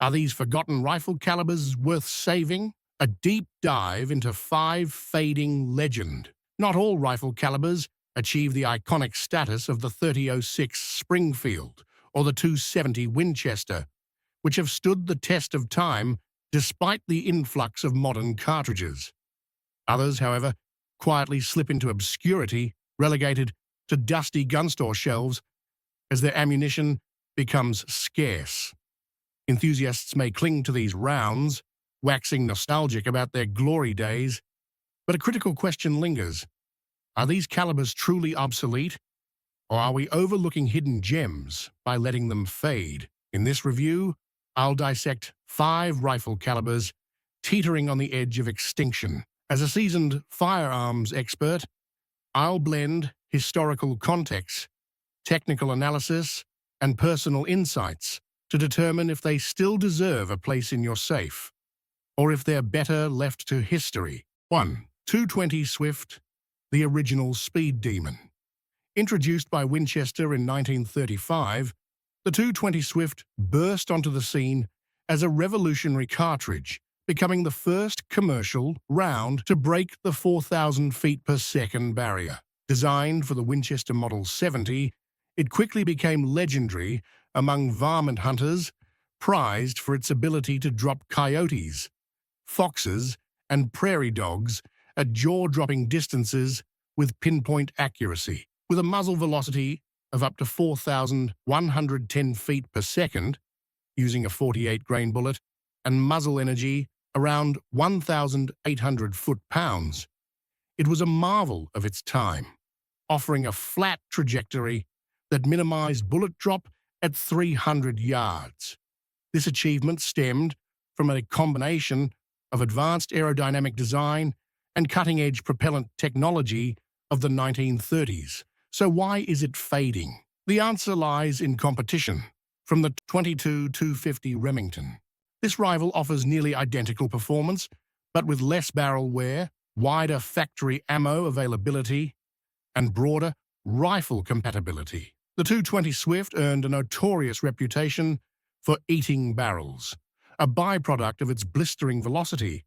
Are these forgotten rifle calibers worth saving? A deep dive into 5 fading legend. Not all rifle calibers achieve the iconic status of the 3006 Springfield or the 270 Winchester, which have stood the test of time despite the influx of modern cartridges. Others, however, quietly slip into obscurity, relegated to dusty gun store shelves as their ammunition becomes scarce. Enthusiasts may cling to these rounds, waxing nostalgic about their glory days, but a critical question lingers. Are these calibers truly obsolete, or are we overlooking hidden gems by letting them fade? In this review, I'll dissect 5 rifle calibers teetering on the edge of extinction. As a seasoned firearms expert, I'll blend historical context, technical analysis, and personal insights to determine if they still deserve a place in your safe, or if they're better left to history. 1. 220 Swift, the original speed demon. Introduced by Winchester in 1935, the 220 Swift burst onto the scene as a revolutionary cartridge, becoming the first commercial round to break the 4,000 feet per second barrier. Designed for the Winchester Model 70, it quickly became legendary among varmint hunters, prized for its ability to drop coyotes, foxes, and prairie dogs at jaw-dropping distances with pinpoint accuracy. With a muzzle velocity of up to 4,110 feet per second, using a 48-grain bullet, and muzzle energy around 1,800 foot-pounds, it was a marvel of its time, offering a flat trajectory that minimized bullet drop at 300 yards. This achievement stemmed from a combination of advanced aerodynamic design and cutting-edge propellant technology of the 1930s. So why is it fading? The answer lies in competition. From the .22-250 Remington, this rifle offers nearly identical performance, but with less barrel wear, wider factory ammo availability, and broader rifle compatibility. The 220 Swift earned a notorious reputation for eating barrels, a byproduct of its blistering velocity,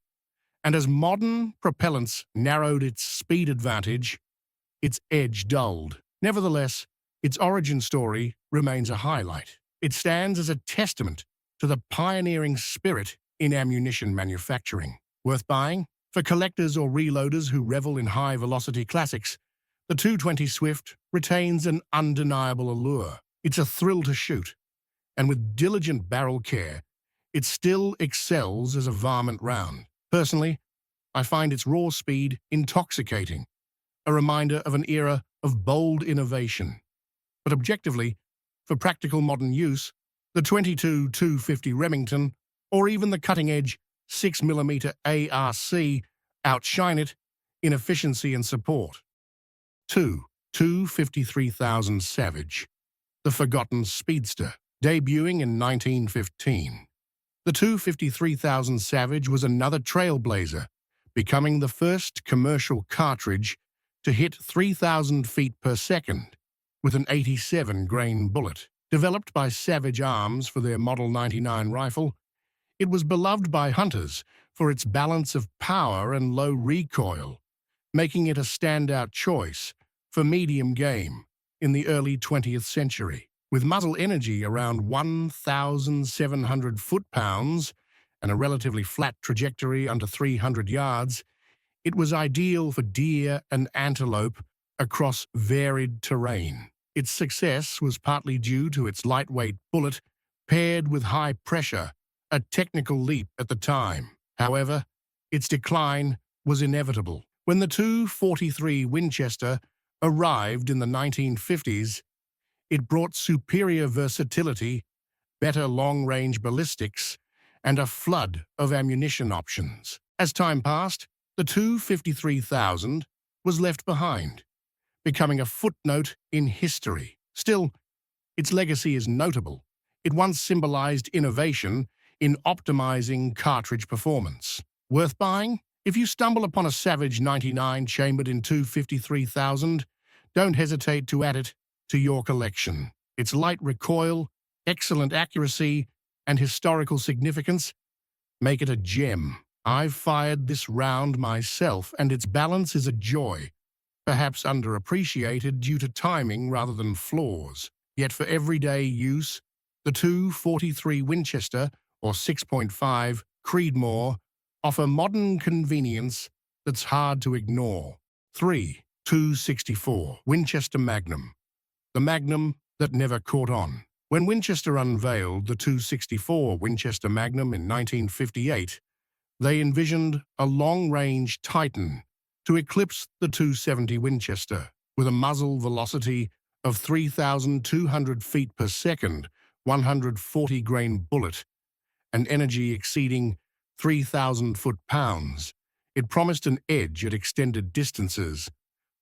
and as modern propellants narrowed its speed advantage, its edge dulled. Nevertheless, its origin story remains a highlight. It stands as a testament to the pioneering spirit in ammunition manufacturing. Worth buying? For collectors or reloaders who revel in high-velocity classics, the 220 Swift retains an undeniable allure. It's a thrill to shoot, and with diligent barrel care, it still excels as a varmint round. Personally, I find its raw speed intoxicating, a reminder of an era of bold innovation. But objectively, for practical modern use, the .22-250 Remington, or even the cutting-edge 6mm ARC, outshine it in efficiency and support. 2. 253,000 Savage, the forgotten speedster. Debuting in 1915, the 253,000 Savage was another trailblazer, becoming the first commercial cartridge to hit 3,000 feet per second with an 87-grain bullet. Developed by Savage Arms for their Model 99 rifle, it was beloved by hunters for its balance of power and low recoil, making it a standout choice for medium game in the early 20th century. With muzzle energy around 1,700 foot-pounds and a relatively flat trajectory under 300 yards, it was ideal for deer and antelope across varied terrain. Its success was partly due to its lightweight bullet paired with high pressure, a technical leap at the time. However, its decline was inevitable. When the .243 Winchester arrived in the 1950s, it brought superior versatility, better long-range ballistics, and a flood of ammunition options. As time passed, the .253,000 was left behind, becoming a footnote in history. Still, its legacy is notable. It once symbolized innovation in optimizing cartridge performance. Worth buying? If you stumble upon a Savage 99 chambered in .253,000, don't hesitate to add it to your collection. Its light recoil, excellent accuracy, and historical significance make it a gem. I've fired this round myself, and its balance is a joy, perhaps underappreciated due to timing rather than flaws. Yet for everyday use, the 243 Winchester or 6.5 Creedmoor offer modern convenience that's hard to ignore. 3. 264 Winchester Magnum, the Magnum that never caught on. When Winchester unveiled the 264 Winchester Magnum in 1958, they envisioned a long-range titan to eclipse the 270 Winchester with a muzzle velocity of 3,200 feet per second, 140-grain bullet, and energy exceeding 3,000 foot-pounds. It promised an edge at extended distances,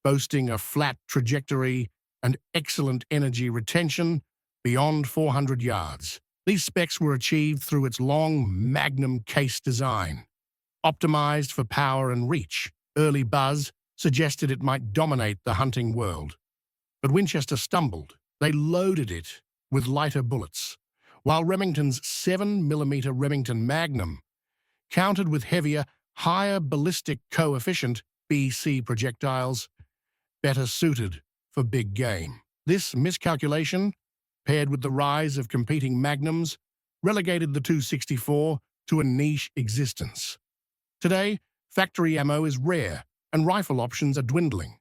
boasting a flat trajectory and excellent energy retention beyond 400 yards. These specs were achieved through its long Magnum case design, optimized for power and reach. Early buzz suggested it might dominate the hunting world. But Winchester stumbled. They loaded it with lighter bullets, while Remington's 7mm Remington Magnum countered with heavier, higher ballistic coefficient BC projectiles, better suited for big game. This miscalculation, paired with the rise of competing magnums, relegated the 264 to a niche existence. Today, factory ammo is rare, and rifle options are dwindling.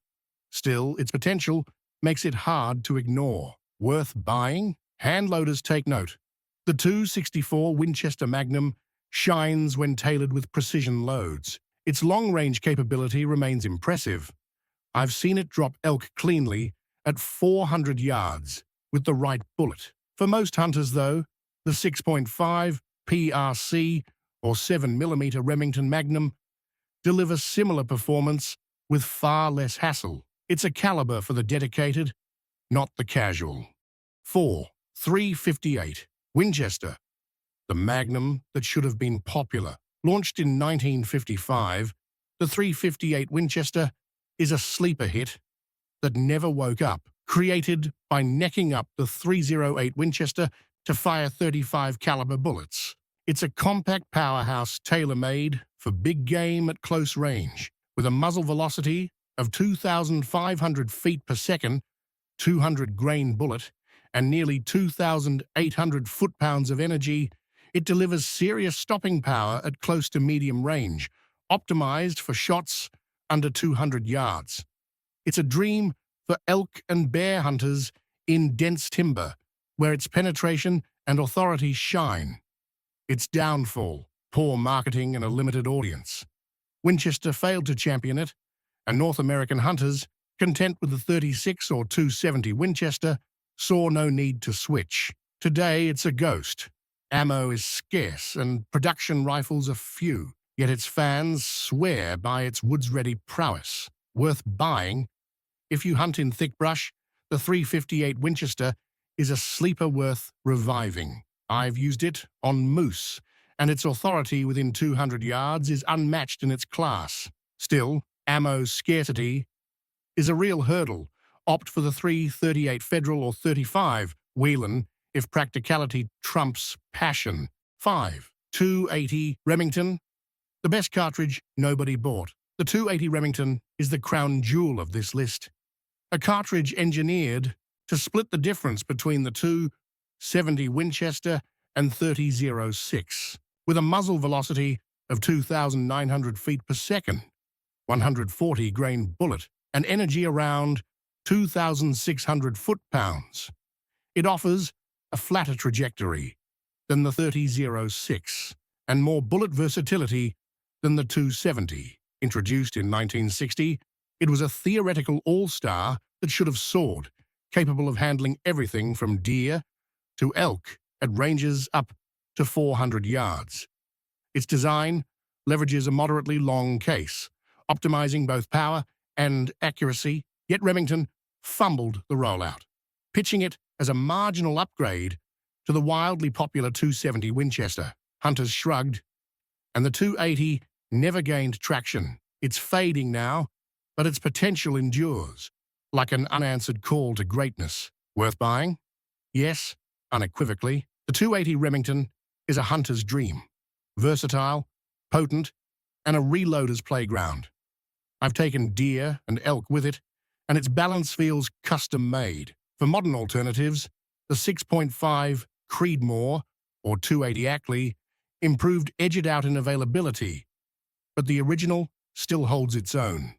Still, its potential makes it hard to ignore. Worth buying? Handloaders take note. The 264 Winchester Magnum shines when tailored with precision loads. Its long-range capability remains impressive. I've seen it drop elk cleanly at 400 yards with the right bullet. For most hunters, though, the 6.5 PRC or 7mm Remington Magnum delivers similar performance with far less hassle. It's a caliber for the dedicated, not the casual. 4. 358 Winchester, the Magnum that should have been popular. Launched in 1955, the 358 Winchester is a sleeper hit that never woke up, created by necking up the 308 Winchester to fire 35 caliber bullets. It's a compact powerhouse tailor-made for big game at close range, with a muzzle velocity of 2,500 feet per second, 200-grain bullet, and nearly 2,800 foot-pounds of energy. It delivers serious stopping power at close to medium range, optimized for shots under 200 yards. It's a dream for elk and bear hunters in dense timber, where its penetration and authority shine. Its downfall: poor marketing and a limited audience. Winchester failed to champion it, and North American hunters, content with the 36 or 270 Winchester, saw no need to switch. Today, it's a ghost. Ammo is scarce and production rifles are few, yet its fans swear by its woods-ready prowess. Worth buying? If you hunt in thick brush, the 358 Winchester is a sleeper worth reviving. I've used it on moose, and its authority within 200 yards is unmatched in its class. Still, ammo scarcity is a real hurdle. Opt for the 338 Federal or 35 Whelan if practicality trumps passion. 5. 280 Remington, the best cartridge nobody bought. The 280 Remington is the crown jewel of this list. A cartridge engineered to split the difference between the 270 Winchester and 30.06, with a muzzle velocity of 2,900 feet per second, 140-grain bullet, and energy around 2,600 foot-pounds. It offers a flatter trajectory than the 30.06 and more bullet versatility than the 270. Introduced in 1960, it was a theoretical all-star that should have soared, capable of handling everything from deer to elk at ranges up to 400 yards. Its design leverages a moderately long case, optimizing both power and accuracy, yet Remington fumbled the rollout, pitching it as a marginal upgrade to the wildly popular 270 Winchester. Hunters shrugged, and the 280 never gained traction. It's fading now, but its potential endures, like an unanswered call to greatness. Worth buying? Yes, unequivocally. The 280 Remington is a hunter's dream. Versatile, potent, and a reloader's playground. I've taken deer and elk with it, and its balance feels custom-made. For modern alternatives, the 6.5 Creedmoor or 280 Ackley improved edge it out in availability, but the original still holds its own.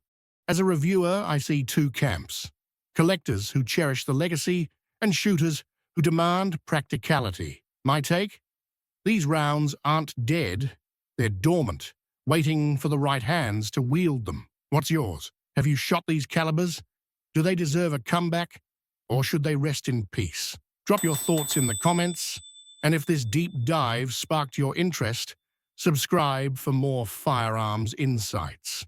As a reviewer, I see two camps: collectors who cherish the legacy and shooters who demand practicality. My take? These rounds aren't dead, they're dormant, waiting for the right hands to wield them. What's yours? Have you shot these calibers? Do they deserve a comeback, or should they rest in peace? Drop your thoughts in the comments, and if this deep dive sparked your interest, subscribe for more firearms insights.